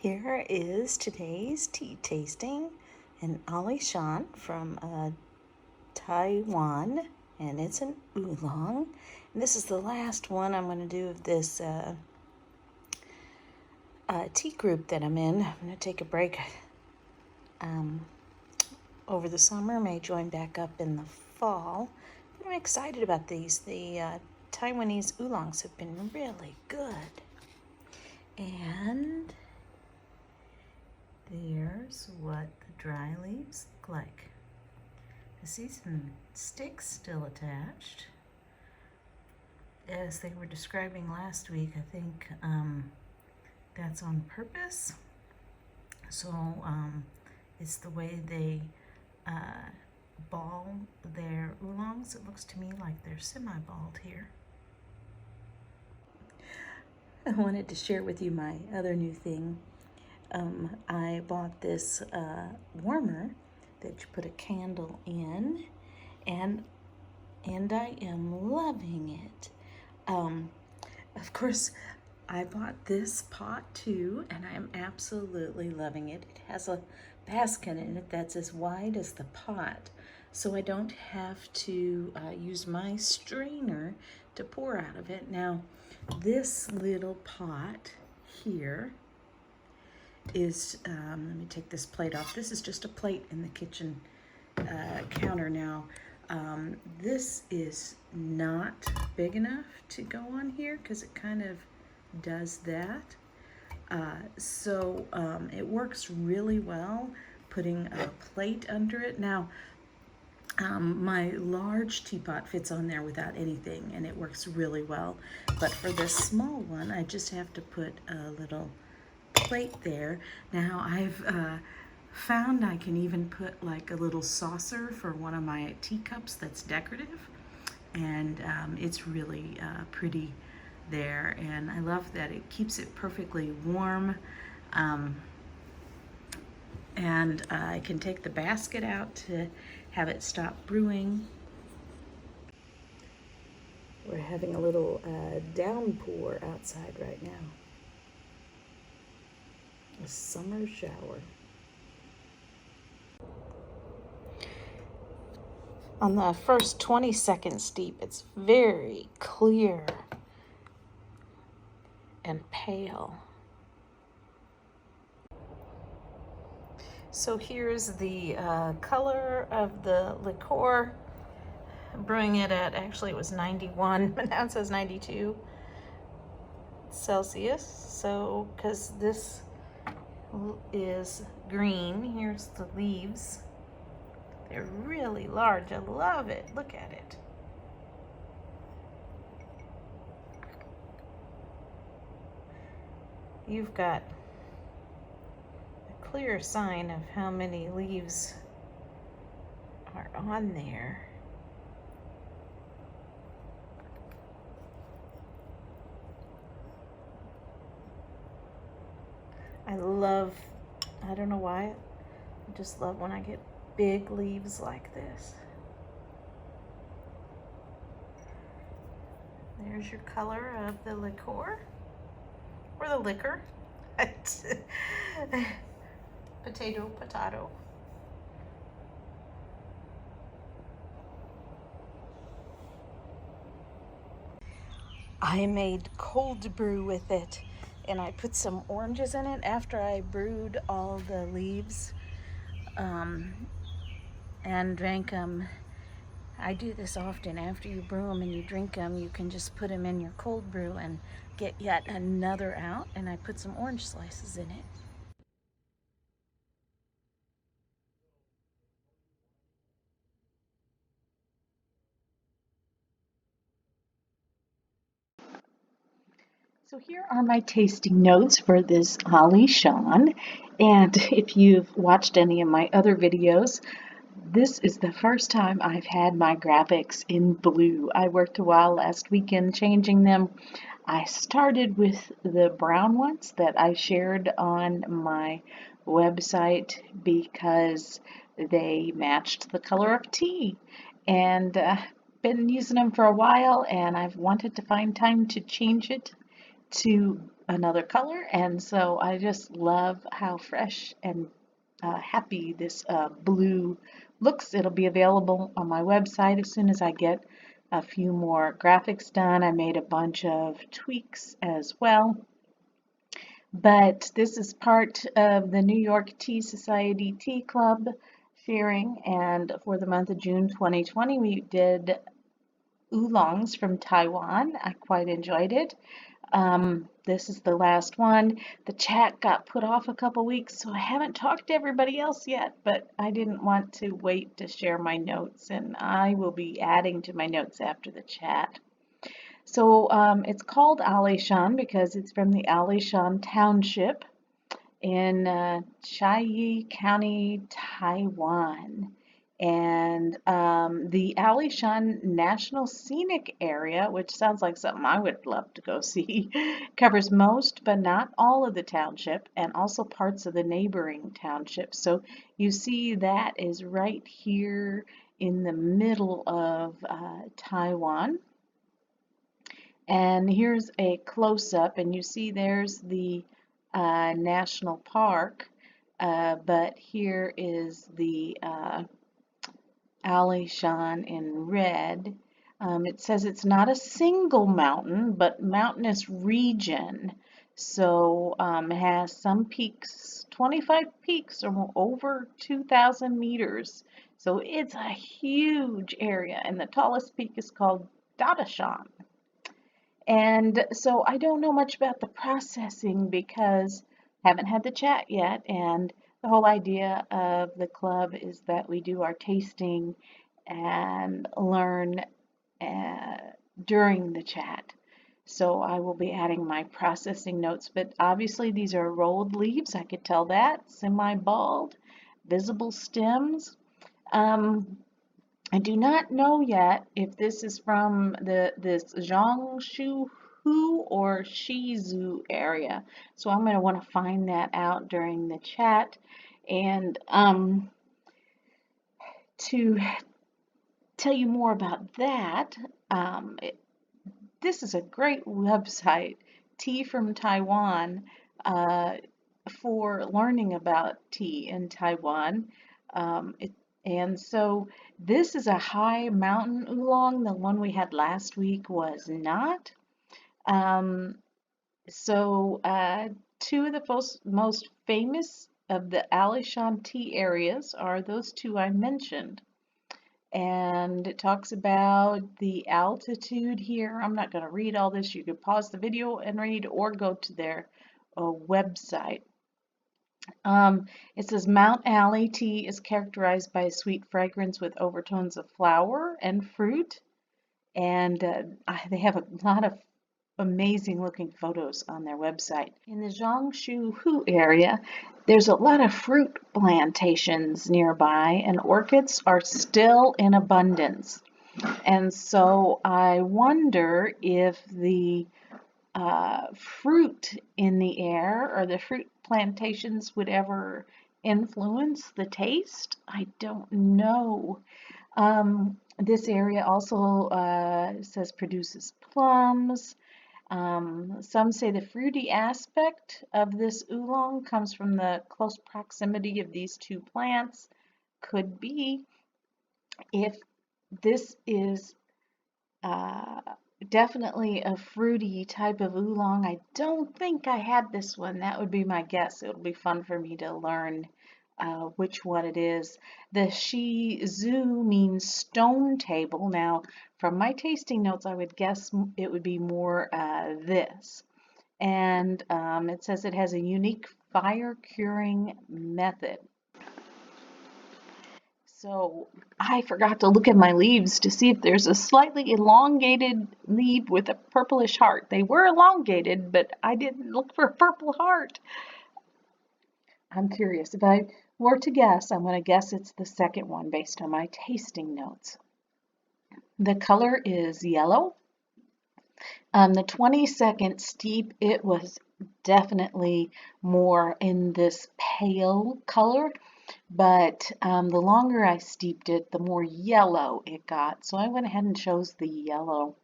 Here is today's tea tasting, an Alishan from Taiwan, and it's an oolong. And this is the last one I'm going to do of this tea group that I'm in. I'm going to take a break over the summer, may join back up in the fall. But I'm excited about these. The Taiwanese oolongs have been really good. And there's what the dry leaves look like. I see some sticks still attached. As they were describing last week, I think that's on purpose. So it's the way they ball their oolongs. It looks to me like they're semi-balled here. I wanted to share with you my other new thing. I bought this warmer that you put a candle in, and I am loving it. Of course, I bought this pot too, and I am absolutely loving it. It has a basket in it that's as wide as the pot, so I don't have to use my strainer to pour out of it. Now, this little pot here is, let me take this plate off. This is just a plate in the kitchen counter now. This is not big enough to go on here because it kind of does that. So it works really well putting a plate under it. Now, my large teapot fits on there without anything, and it works really well. But for this small one, I just have to put a little plate there. Now, I've found I can even put like a little saucer for one of my teacups that's decorative, and it's really pretty there, and I love that it keeps it perfectly warm. And I can take the basket out to have it stop brewing. We're having a little downpour outside right now. A summer shower. On the first 20-second steep, it's very clear and pale. So here's the color of the liqueur. Brewing it at, actually it was 91, but now it says 92 Celsius. So, because this is green, here's the leaves. They're really large. I love it. Look at it. You've got a clear sign of how many leaves are on there. I don't know why, I just love when I get big leaves like this. There's your color of the liqueur, or the liquor. Potato. I made cold brew with it, and I put some oranges in it after I brewed all the leaves and drank them. I do this often. After you brew them and you drink them, you can just put them in your cold brew and get yet another out, and I put some orange slices in it. So here are my tasting notes for this Alishan, and if you've watched any of my other videos, this is the first time I've had my graphics in blue. I worked a while last weekend changing them. I started with the brown ones that I shared on my website because they matched the color of tea, and been using them for a while, and I've wanted to find time to change it to another color, and so I just love how fresh and happy this blue looks. It'll be available on my website as soon as I get a few more graphics done. I made a bunch of tweaks as well. But this is part of the New York Tea Society Tea Club sharing, and for the month of June 2020, we did oolongs from Taiwan. I quite enjoyed it. This is the last one. The chat got put off a couple weeks, so I haven't talked to everybody else yet, but I didn't want to wait to share my notes, and I will be adding to my notes after the chat. So it's called Alishan because it's from the Alishan Township in Chiayi County, Taiwan. And the Alishan National Scenic Area, which sounds like something I would love to go see, covers most but not all of the township and also parts of the neighboring townships. So you see that is right here in the middle of Taiwan. And here's a close-up, and you see there's the national park, but here is the Alishan in red. It says it's not a single mountain, but mountainous region. So it has some peaks, 25 peaks or over 2,000 meters. So it's a huge area, and the tallest peak is called Dadashan. And so I don't know much about the processing because I haven't had the chat yet. And the whole idea of the club is that we do our tasting and learn uh, during the chat. So I will be adding my processing notes, but obviously these are rolled leaves. I could tell that, semi-bald, visible stems. Um, I do not know yet if this is from this Jiangsu or Shizu area. So I'm going to want to find that out during the chat. And to tell you more about that, this is a great website, Tea from Taiwan, uh, for learning about tea in Taiwan. Um, it, and so this is a high mountain oolong. The one we had last week was not. Um, two of the most famous of the Alishan tea areas are those two I mentioned. And it talks about the altitude here. I'm not going to read all this. You could pause the video and read or go to their website. It says Mount Ali tea is characterized by a sweet fragrance with overtones of flower and fruit. And they have a lot of amazing looking photos on their website. In the Jiangsu area, there's a lot of fruit plantations nearby, and orchids are still in abundance. And so I wonder if the fruit in the air or the fruit plantations would ever influence the taste. I don't know. This area also says produces plums. Some say the fruity aspect of this oolong comes from the close proximity of these two plants. Could be. If this is uh, definitely a fruity type of oolong, I don't think I had this one. That would be my guess. It'll be fun for me to learn which one it is. The Shizu means stone table. Now, from my tasting notes, I would guess it would be more this. And it says it has a unique fire curing method. So I forgot to look at my leaves to see if there's a slightly elongated leaf with a purplish heart. They were elongated, but I didn't look for a purple heart. I'm curious. If I were to guess, I'm going to guess it's the second one based on my tasting notes. The color is yellow. The 22nd steep, it was definitely more in this pale color. But the longer I steeped it, the more yellow it got. So I went ahead and chose the yellow.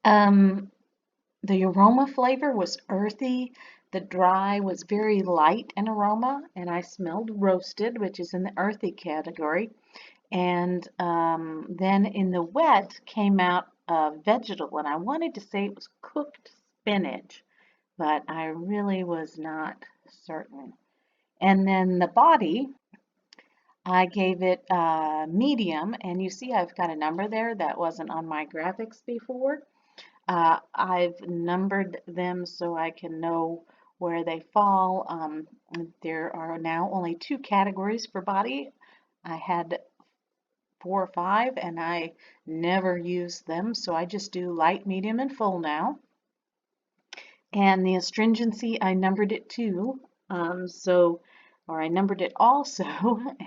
Um, The aroma flavor was earthy. The dry was very light in aroma, and I smelled roasted, which is in the earthy category. And then in the wet came out vegetable, and I wanted to say it was cooked spinach, but I really was not certain. And then the body, I gave it medium, and you see I've got a number there that wasn't on my graphics before. I've numbered them so I can know where they fall. There are now only 2 categories for body. I had 4 or 5 and I never use them, so I just do light, medium, and full now. And the astringency, I numbered it too. Or I numbered it also,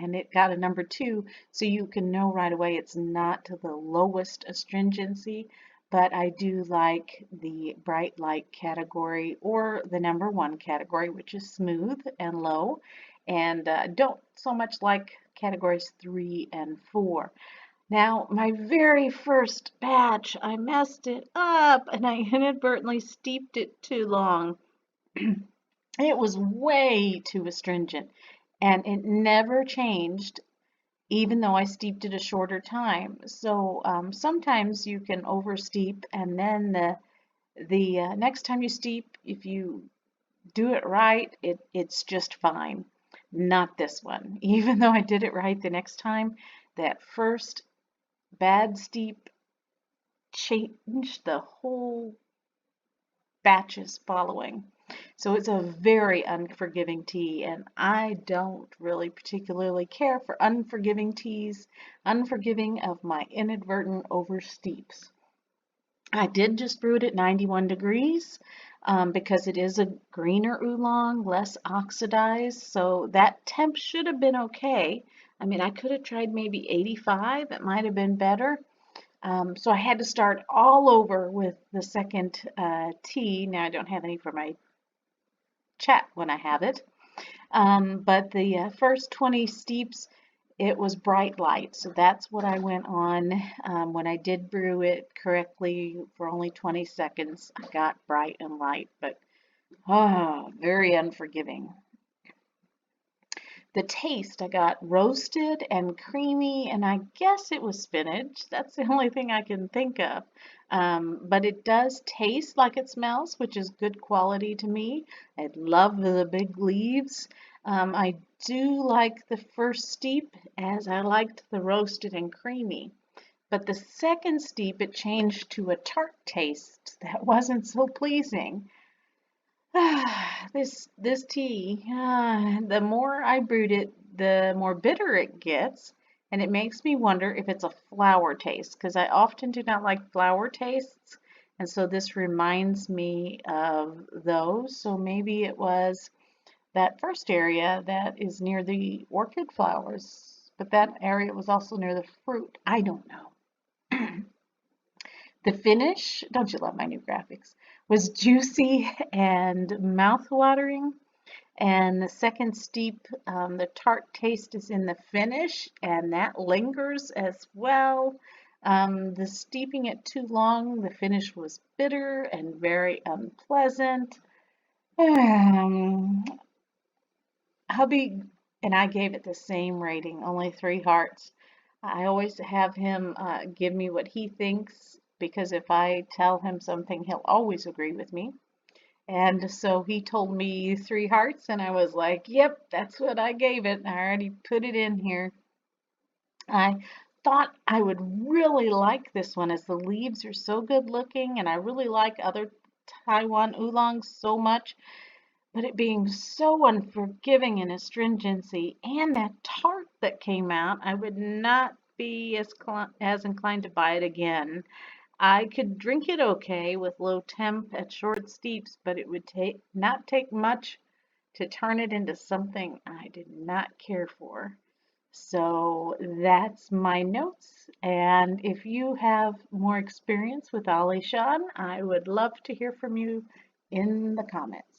and it got a number 2, so you can know right away it's not the lowest astringency, but I do like the bright light category or the number 1 category, which is smooth and low, and don't so much like categories 3 and 4. Now, my very first batch, I messed it up and I inadvertently steeped it too long. It was way too astringent and it never changed even though I steeped it a shorter time. So sometimes you can oversteep and then the next time you steep, if you do it right, it's just fine. Not this one. Even though I did it right the next time, that first bad steep changed the whole batches following. So it's a very unforgiving tea, and I don't really particularly care for unforgiving teas, unforgiving of my inadvertent oversteeps. I did just brew it at 91 degrees because it is a greener oolong, less oxidized, so that temp should have been okay. I mean, I could have tried maybe 85, it might have been better. So I had to start all over with the second tea. Now I don't have any for my chat when I have it. But the first 20 steeps, it was bright light. So that's what I went on. When I did brew it correctly for only 20 seconds, I got bright and light, but very unforgiving. The taste, I got roasted and creamy, and I guess it was spinach. That's the only thing I can think of. But it does taste like it smells, which is good quality to me. I love the big leaves. I do like the first steep, as I liked the roasted and creamy. But the second steep, it changed to a tart taste that wasn't so pleasing. This tea, the more I brewed it, the more bitter it gets, and it makes me wonder if it's a flower taste, because I often do not like flower tastes, and so this reminds me of those. So maybe it was that first area that is near the orchid flowers, but that area was also near the fruit. I don't know. The finish, don't you love my new graphics, was juicy and mouth-watering. And the second steep, the tart taste is in the finish, and that lingers as well. The steeping it too long, the finish was bitter and very unpleasant. Um, hubby and I gave it the same rating, only 3 hearts. I always have him give me what he thinks because if I tell him something, he'll always agree with me. And so he told me 3 hearts, and I was like, yep, that's what I gave it. I already put it in here. I thought I would really like this one as the leaves are so good looking, and I really like other Taiwan oolongs so much. But it being so unforgiving in astringency and that tart that came out, I would not be as inclined to buy it again. I could drink it okay with low temp at short steeps, but it would not take much to turn it into something I did not care for. So that's my notes. And if you have more experience with Alishan, I would love to hear from you in the comments.